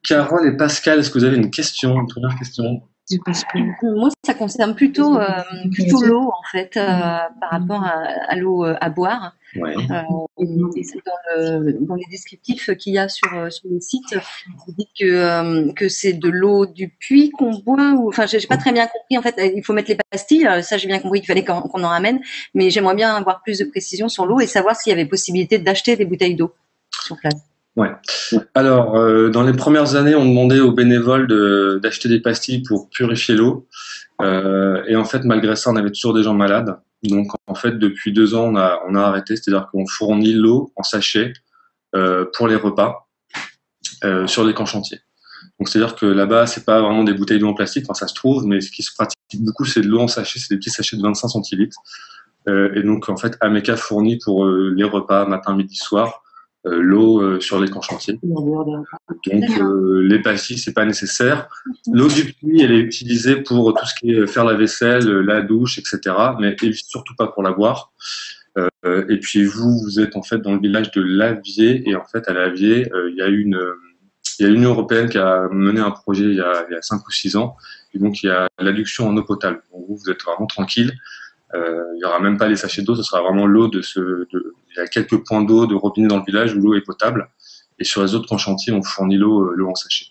Carole et Pascal, est-ce que vous avez une question, une première question? Moi, ça concerne plutôt l'eau en fait, par rapport à l'eau à boire. Ouais. Et c'est dans les descriptifs qu'il y a sur le site, vous dites que c'est de l'eau du puits qu'on boit, ou enfin, j'ai pas très bien compris. En fait, il faut mettre les pastilles. Ça, j'ai bien compris qu'il fallait qu'on en ramène, mais j'aimerais bien avoir plus de précision sur l'eau et savoir s'il y avait possibilité d'acheter des bouteilles d'eau sur place. Ouais. Alors, dans les premières années, on demandait aux bénévoles d'acheter des pastilles pour purifier l'eau. Et en fait, malgré ça, on avait toujours des gens malades. Donc, en fait, depuis 2 ans, on a arrêté. C'est-à-dire qu'on fournit l'eau en sachet pour les repas sur les camps chantiers. Donc, c'est-à-dire que là-bas, c'est pas vraiment des bouteilles d'eau en plastique, enfin, ça se trouve, mais ce qui se pratique beaucoup, c'est de l'eau en sachet. C'est des petits sachets de 25 centilitres. Et donc, en fait, Ameka fournit pour les repas matin, midi, soir l'eau sur les camps chantiers. Donc, les pastilles, c'est pas nécessaire. L'eau du puits, elle est utilisée pour tout ce qui est faire la vaisselle, la douche, etc. Mais surtout pas pour la boire. Et puis vous êtes en fait dans le village de Lavier, et en fait à Lavier, il y a l'Union européenne qui a mené un projet il y a 5 ou 6 ans, et donc il y a l'adduction en eau potable. Donc vous êtes vraiment tranquille. Il y aura même pas les sachets d'eau, ce sera vraiment l'eau il y a quelques points d'eau de robinet dans le village où l'eau est potable. Et sur les autres camps chantiers, on fournit l'eau en sachet.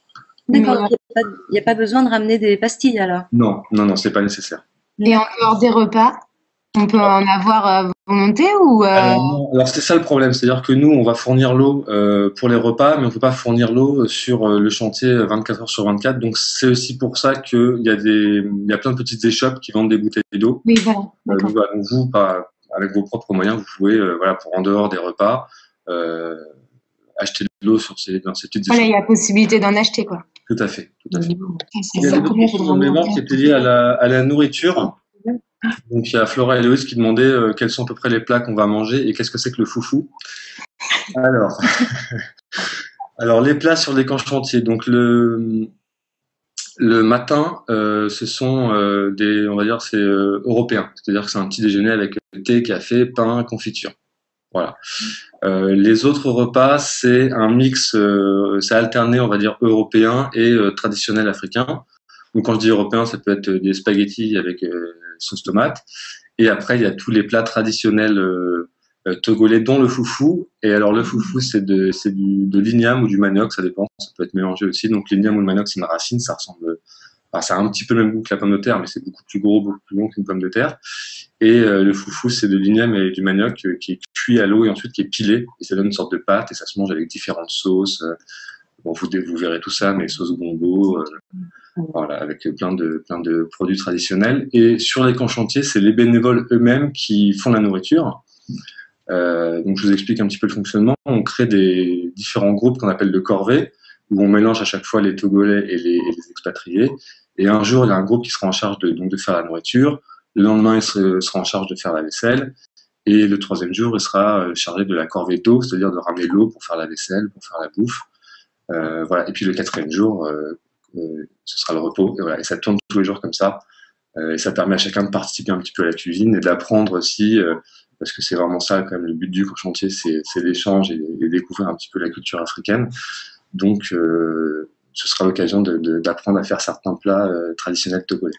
D'accord, il n'y a pas besoin de ramener des pastilles alors? Non, c'est pas nécessaire. Et en dehors des repas, on peut en avoir à volonté ou Alors c'est ça le problème, c'est-à-dire que nous, on va fournir l'eau pour les repas, mais on peut pas fournir l'eau sur le chantier 24 heures sur 24. Donc c'est aussi pour ça qu'il y a plein de petites échoppes qui vendent des bouteilles d'eau. Oui, voilà. Donc vous, avec vos propres moyens, vous pouvez, pour en dehors des repas, acheter de l'eau dans ces petites échoppes. Voilà, il y a possibilité d'en acheter, quoi. Tout à fait. Il y a d'autres choses en mémoire qui étaient liées à la nourriture. Donc il y a Flora et Loïs qui demandaient quels sont à peu près les plats qu'on va manger et qu'est-ce que c'est que le foufou. Alors les plats sur les camps chantiers. Donc le matin, ce sont on va dire c'est européen. C'est-à-dire que c'est un petit déjeuner avec thé, café, pain, confiture. Voilà. Les autres repas, c'est un mix, c'est alterné, on va dire, européen et traditionnel africain. Donc quand je dis européen, ça peut être des spaghettis avec sauce tomate. Et après, il y a tous les plats traditionnels togolais, dont le foufou. Et alors le foufou, c'est de l'igname ou du manioc, ça dépend, ça peut être mélangé aussi. Donc l'igname ou le manioc, c'est une racine, ça ressemble... Enfin, ça a un petit peu le même goût que la pomme de terre, mais c'est beaucoup plus gros, beaucoup plus long qu'une pomme de terre. Et le foufou, c'est de l'igname et du manioc qui est cuit à l'eau et ensuite qui est pilé. Et ça donne une sorte de pâte et ça se mange avec différentes sauces. Bon, vous verrez tout ça, mais sauce gombo, voilà, avec plein de produits traditionnels. Et sur les camps chantiers, c'est les bénévoles eux-mêmes qui font la nourriture. Donc je vous explique un petit peu le fonctionnement. On crée des différents groupes qu'on appelle de corvées, où on mélange à chaque fois les Togolais et les expatriés. Et un jour, il y a un groupe qui sera en charge de faire la nourriture. Le lendemain, il sera en charge de faire la vaisselle. Et le troisième jour, il sera chargé de la corvée d'eau, c'est-à-dire de ramener l'eau pour faire la vaisselle, pour faire la bouffe. Voilà. Et puis le quatrième jour, ce sera le repos. Et, voilà. Et ça tourne tous les jours comme ça. Et ça permet à chacun de participer un petit peu à la cuisine et d'apprendre aussi, parce que c'est vraiment ça, quand même, le but du chantier, c'est l'échange et découvrir un petit peu la culture africaine. Donc, ce sera l'occasion d'apprendre à faire certains plats traditionnels togolais.